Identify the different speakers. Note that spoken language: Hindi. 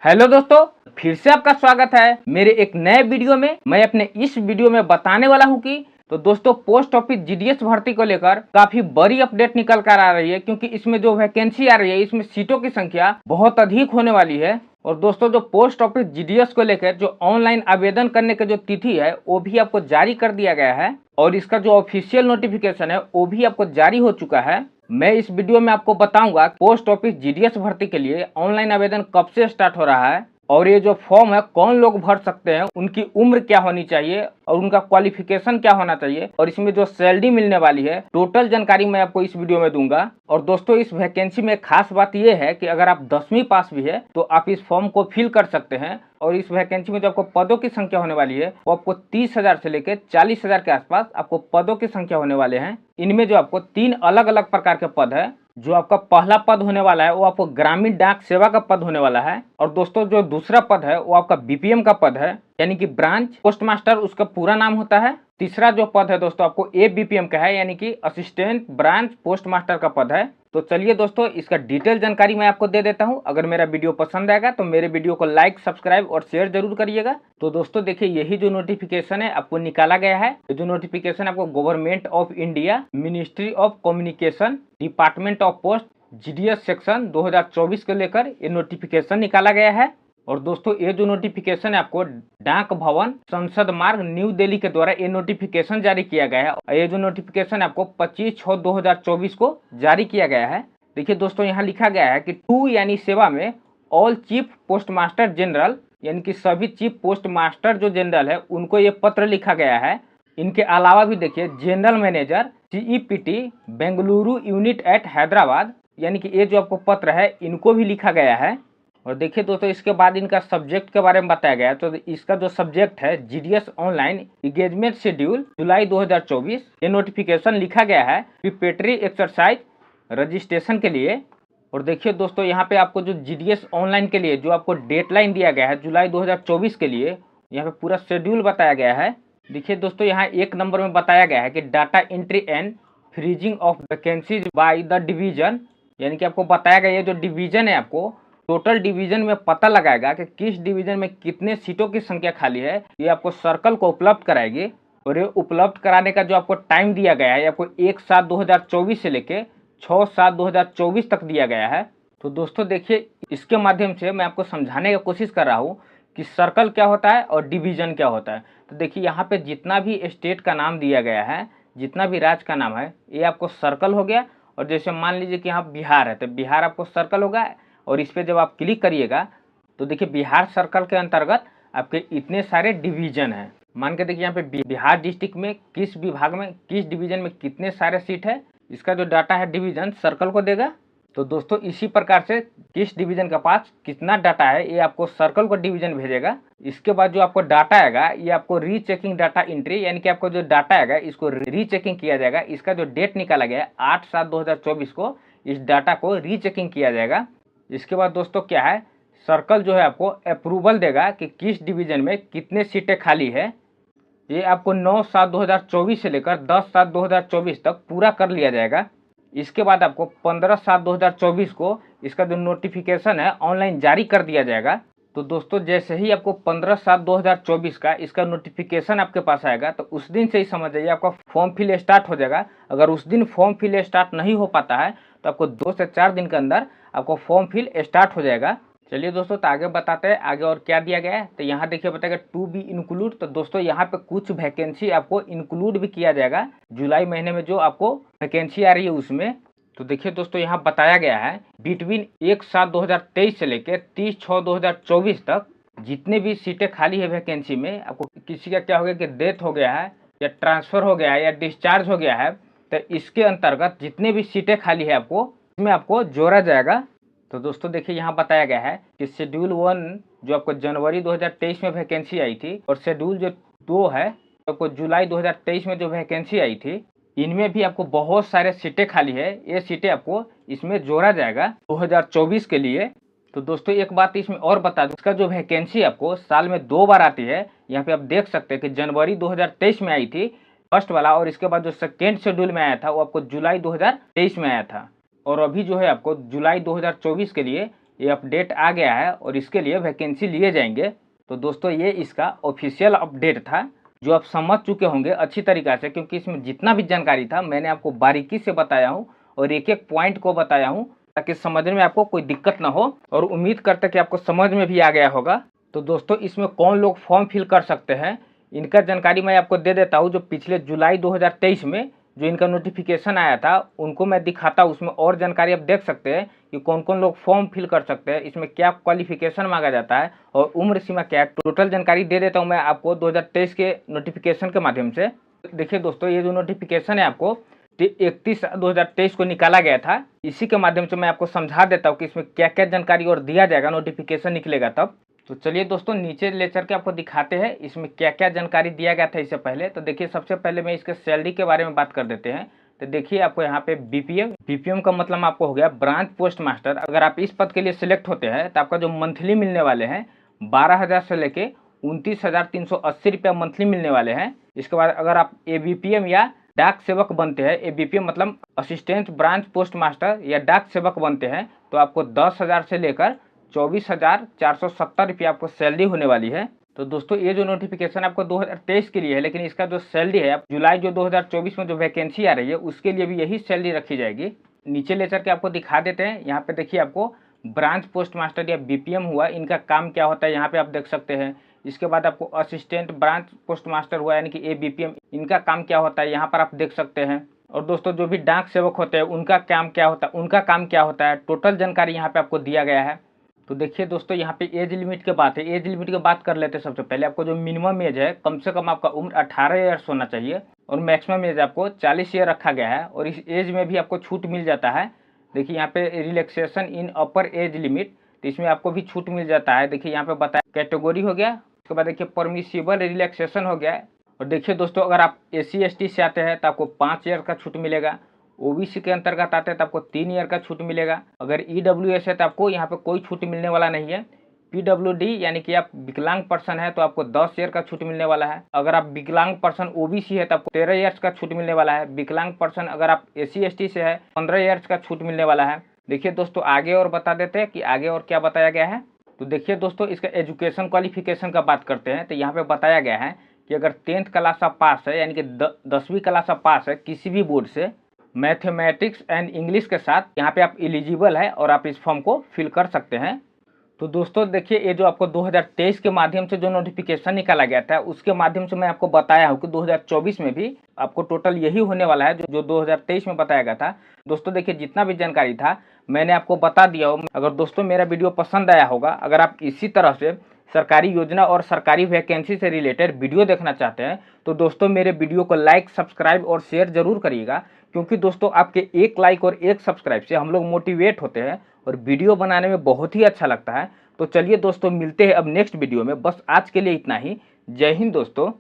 Speaker 1: हेलो दोस्तों, फिर से आपका स्वागत है मेरे एक नए वीडियो में। मैं अपने इस वीडियो में बताने वाला हूं कि दोस्तों पोस्ट ऑफिस जीडीएस भर्ती को लेकर काफी बड़ी अपडेट निकल कर आ रही है, क्योंकि इसमें जो वैकेंसी आ रही है इसमें सीटों की संख्या बहुत अधिक होने वाली है। और दोस्तों जो पोस्ट ऑफिस जीडीएस को लेकर जो ऑनलाइन आवेदन करने की जो तिथि है वो भी आपको जारी कर दिया गया है और इसका जो ऑफिशियल नोटिफिकेशन है वो भी आपको जारी हो चुका है। मैं इस वीडियो में आपको बताऊंगा पोस्ट ऑफिस जीडीएस भर्ती के लिए ऑनलाइन आवेदन कब से स्टार्ट हो रहा है और ये जो फॉर्म है कौन लोग भर सकते हैं, उनकी उम्र क्या होनी चाहिए और उनका क्वालिफिकेशन क्या होना चाहिए और इसमें जो सैलरी मिलने वाली है, टोटल जानकारी मैं आपको इस वीडियो में दूंगा। और दोस्तों इस वैकेंसी में खास बात यह है कि अगर आप 10वीं पास भी है तो आप इस फॉर्म को फिल कर सकते हैं। और इस वैकेंसी में जो आपको पदों की संख्या होने वाली है वो आपको 30,000 से लेकर 40,000 के आसपास आपको पदों की संख्या होने वाले हैं। इनमें जो आपको 3 अलग अलग प्रकार के पद है। जो आपका पहला पद होने वाला है वो आपको ग्रामीण डाक सेवा का पद होने वाला है। और दोस्तों जो दूसरा पद है वो आपका बीपीएम का पद है, यानी कि ब्रांच पोस्ट मास्टर उसका पूरा नाम होता है। तीसरा जो पद है दोस्तों आपको एबीपीएम का है, यानी कि असिस्टेंट ब्रांच पोस्ट मास्टर का पद है। तो चलिए दोस्तों इसका डिटेल जानकारी मैं आपको दे देता हूं। अगर मेरा वीडियो पसंद आएगा तो मेरे वीडियो को लाइक, सब्सक्राइब और शेयर जरूर करिएगा। तो दोस्तों देखिए यही जो नोटिफिकेशन है आपको निकाला गया है, जो नोटिफिकेशन आपको government of India, ministry of communication, department of post, GDS section 2024 को लेकर ये नोटिफिकेशन निकाला गया है। और दोस्तों ये जो नोटिफिकेशन है आपको डाक भवन संसद मार्ग न्यू दिल्ली के द्वारा ये नोटिफिकेशन जारी किया गया है। ये जो नोटिफिकेशन आपको 25/6/2024 को जारी किया गया है। देखिए दोस्तों यहाँ लिखा गया है कि 2 यानी सेवा में all chief post master general, यानी कि सभी चीफ पोस्ट मास्टर जो जनरल है उनको ये पत्र लिखा गया है। इनके अलावा भी देखिए general manager CEPT Bengaluru unit at Hyderabad, यानी कि ये जो आपको पत्र है इनको भी लिखा गया है। और देखिए दोस्तों इसके बाद इनका सब्जेक्ट के बारे में बताया गया है। तो इसका जो सब्जेक्ट है जीडीएस ऑनलाइन एंगेजमेंट शेड्यूल जुलाई 2024, ये नोटिफिकेशन लिखा गया है प्रिपरेटरी एक्सरसाइज रजिस्ट्रेशन के लिए। और देखिए दोस्तों यहाँ पे आपको जो जीडीएस ऑनलाइन के लिए जो आपको डेडलाइन दिया गया है जुलाई 2024 के लिए, यहाँ पे पूरा शेड्यूल बताया गया है। देखिए दोस्तों यहाँ 1 नंबर में बताया गया है कि data entry and freezing of vacancies by the division, यानी कि आपको बताया गया ये जो डिवीजन है आपको टोटल डिवीजन में पता लगाएगा कि किस डिवीजन में कितने सीटों की संख्या खाली है। ये आपको सर्कल को उपलब्ध कराएगी और ये उपलब्ध कराने का जो आपको टाइम दिया गया है आपको 1/7/2024 से लेके 6/7/2024 तक दिया गया है। तो दोस्तों देखिए इसके माध्यम से मैं आपको समझाने की कोशिश कर रहा हूँ कि सर्कल क्या होता है और डिवीजन क्या होता है। तो देखिए यहाँ पे जितना भी स्टेट का नाम दिया गया है, जितना भी राज्य का नाम है, ये आपको सर्कल हो गया। और जैसे मान लीजिए कि यहाँ बिहार है तो बिहार आपको सर्कल होगा और इस पर जब आप क्लिक करिएगा तो देखिए बिहार सर्कल के अंतर्गत आपके इतने सारे डिवीजन हैं। मान के देखिए यहाँ पे बिहार डिस्ट्रिक्ट में किस विभाग में किस डिवीजन में कितने सारे सीट है, इसका जो डाटा है डिवीजन सर्कल को देगा। तो दोस्तों इसी प्रकार से किस डिवीजन के पास कितना डाटा है ये आपको सर्कल को डिवीजन भेजेगा। इसके बाद जो आपको डाटा आएगा ये आपको रीचेकिंग डाटा एंट्री, यानी कि आपको जो डाटा आएगा इसको रीचेकिंग किया जाएगा। इसका जो डेट निकाला गया है 8/7/2024 को इस डाटा को रीचेकिंग किया जाएगा। इसके बाद दोस्तों क्या है, सर्कल जो है आपको अप्रूवल देगा कि किस डिवीजन में कितने सीटें खाली है। ये आपको 9/7/2024 से लेकर 10/7/2024 तक पूरा कर लिया जाएगा। इसके बाद आपको 15/7/2024 को इसका जो नोटिफिकेशन है ऑनलाइन जारी कर दिया जाएगा। तो दोस्तों जैसे ही आपको 15/7/2024 का इसका नोटिफिकेशन आपके पास आएगा तो उस दिन से ही समझ जाइए आपका फॉर्म फिल स्टार्ट हो जाएगा। अगर उस दिन फॉर्म फिल स्टार्ट नहीं हो पाता है तो आपको 2 से 4 दिन के अंदर आपको फॉर्म फिल स्टार्ट हो जाएगा। चलिए दोस्तों तो आगे बताते हैं आगे और क्या दिया गया है। तो यहाँ देखिए बताएगा टू बी इंक्लूड। तो दोस्तों यहाँ पे कुछ वैकेंसी आपको इंक्लूड भी किया जाएगा जुलाई महीने में जो आपको वैकेंसी आ रही है उसमें। तो देखिए दोस्तों यहाँ बताया गया है बिटवीन 1/7/2023 से लेकर 30/6/2024 तक जितने भी सीटें खाली है वैकेंसी में, आपको किसी का क्या हो गया कि डेथ हो गया है या ट्रांसफर हो गया है या डिस्चार्ज हो गया है, तो इसके अंतर्गत जितने भी सीटें खाली है आपको इसमें आपको जोड़ा जाएगा। तो दोस्तों देखिए यहाँ बताया गया है कि शेड्यूल 1 जो आपको जनवरी 2023 में वैकेंसी आई थी और शेड्यूल जो 2 है तो आपको जुलाई 2023 में जो वैकेंसी आई थी, इनमें भी आपको बहुत सारे सीटें खाली है। ये सीटें आपको इसमें जोड़ा जाएगा 2024 के लिए। तो दोस्तों एक बात इसमें और बता दूं, इसका जो वैकेंसी आपको साल में 2 बार आती है। यहाँ पे आप देख सकते हैं कि जनवरी 2023 में आई थी फर्स्ट वाला, और इसके बाद जो सेकेंड शेड्यूल में आया था वो आपको जुलाई 2023 में आया था। और अभी जो है आपको जुलाई 2024 के लिए ये अपडेट आ गया है और इसके लिए वैकेंसी लिए जाएंगे। तो दोस्तों ये इसका ऑफिशियल अपडेट था जो आप समझ चुके होंगे अच्छी तरीक़ा से, क्योंकि इसमें जितना भी जानकारी था मैंने आपको बारीकी से बताया हूँ और एक एक पॉइंट को बताया हूँ ताकि समझने में आपको कोई दिक्कत ना हो, और उम्मीद करते कि आपको समझ में भी आ गया होगा। तो दोस्तों इसमें कौन लोग फॉर्म फिल कर सकते हैं इनका जानकारी मैं आपको दे देता हूँ। जो पिछले जुलाई 2023 में जो इनका नोटिफिकेशन आया था उनको मैं दिखाता हूँ, उसमें और जानकारी आप देख सकते हैं कि कौन कौन लोग फॉर्म फिल कर सकते हैं, इसमें क्या क्वालिफिकेशन मांगा जाता है और उम्र सीमा क्या है। टोटल जानकारी दे देता हूँ मैं आपको 2023 के नोटिफिकेशन के माध्यम से। देखिए दोस्तों ये जो नोटिफिकेशन है आपको 31/2023 को निकाला गया था, इसी के माध्यम से मैं आपको समझा देता हूँ कि इसमें क्या क्या जानकारी और दिया जाएगा नोटिफिकेशन निकलेगा तब। तो चलिए दोस्तों नीचे ले चल के आपको दिखाते हैं इसमें क्या क्या जानकारी दिया गया था इससे पहले। तो देखिए सबसे पहले मैं इसके सैलरी के बारे में बात कर देते हैं। तो देखिए आपको यहाँ पे बीपीएम का मतलब आपको हो गया ब्रांच पोस्ट मास्टर। अगर आप इस पद के लिए सिलेक्ट होते हैं तो आपका जो मंथली मिलने वाले हैं 12,000 से लेके 29,380 रुपया मंथली मिलने वाले हैं। इसके बाद अगर आप एबीपीएम या डाक सेवक बनते हैं, एबीपीएम मतलब असिस्टेंट ब्रांच पोस्ट मास्टर या डाक सेवक बनते हैं, तो आपको 10,000 से लेकर 24,470 रुपया आपको सैलरी होने वाली है। तो दोस्तों ये जो नोटिफिकेशन आपको 2023 के लिए है, लेकिन इसका जो सैलरी है जुलाई जो 2024 में जो वैकेंसी आ रही है उसके लिए भी यही सैलरी रखी जाएगी। नीचे ले चल के आपको दिखा देते हैं। यहाँ पे देखिए आपको ब्रांच पोस्ट मास्टर या बीपीएम हुआ, इनका काम क्या होता है यहाँ पे आप देख सकते हैं। इसके बाद आपको असिस्टेंट ब्रांच पोस्ट मास्टर हुआ यानी कि एबीपीएम, इनका काम क्या होता है यहाँ पर आप देख सकते हैं। और दोस्तों जो भी डाक सेवक होते हैं उनका काम क्या होता है, टोटल जानकारी यहाँ पे आपको दिया गया है। तो देखिए दोस्तों यहाँ पे एज लिमिट की बात है, एज लिमिट की बात कर लेते हैं। सबसे पहले आपको जो मिनिमम एज है कम से कम आपका उम्र 18 ईयर्स होना चाहिए और मैक्सिमम एज आपको 40 ईयर रखा गया है, और इस एज में भी आपको छूट मिल जाता है। देखिए यहाँ पे रिलैक्सेशन इन अपर एज लिमिट, तो इसमें आपको भी छूट मिल जाता है। देखिए यहाँ पे बताया कैटेगरी हो गया, उसके बाद देखिए परमिसिबल रिलैक्सेशन हो गया। और देखिए दोस्तों अगर आप SC/ST से आते हैं तो आपको 5 ईयर का छूट मिलेगा, ओबीसी के अंतर्गत आते हैं तो आपको 3 ईयर का छूट मिलेगा। अगर EWS है तो आपको यहाँ पे कोई छूट मिलने वाला नहीं है। PWD यानी कि आप विकलांग पर्सन है तो आपको 10 ईयर का छूट मिलने वाला है। अगर आप विकलांग पर्सन ओबीसी है तो आपको 13 ईयर्स का छूट मिलने वाला है। विकलांग पर्सन अगर आप SC/ST से है 15 ईयर्स का छूट मिलने वाला है। देखिए दोस्तों आगे और बता देते हैं कि आगे और क्या बताया गया है। तो देखिए दोस्तों इसका एजुकेशन क्वालिफिकेशन का बात करते हैं। तो यहाँ पे बताया गया है कि अगर 10th क्लास आप पास है यानी कि 10वीं क्लास आप पास है किसी भी बोर्ड से मैथमेटिक्स एंड इंग्लिश के साथ, यहाँ पे आप एलिजिबल है और आप इस फॉर्म को फिल कर सकते हैं। तो दोस्तों देखिए ये जो आपको 2023 के माध्यम से जो नोटिफिकेशन निकाला गया था उसके माध्यम से मैं आपको बताया हूँ कि 2024 में भी आपको टोटल यही होने वाला है जो 2023 में बताया गया था। दोस्तों देखिए जितना भी जानकारी था मैंने आपको बता दिया हो। अगर दोस्तों मेरा वीडियो पसंद आया होगा, अगर आप इसी तरह से सरकारी योजना और सरकारी वैकेंसी से रिलेटेड वीडियो देखना चाहते हैं तो दोस्तों मेरे वीडियो को लाइक, सब्सक्राइब और शेयर जरूर करिएगा, क्योंकि दोस्तों आपके एक लाइक और एक सब्सक्राइब से हम लोग मोटिवेट होते हैं और वीडियो बनाने में बहुत ही अच्छा लगता है। तो चलिए दोस्तों मिलते हैं अब नेक्स्ट वीडियो में। बस आज के लिए इतना ही। जय हिंद दोस्तों।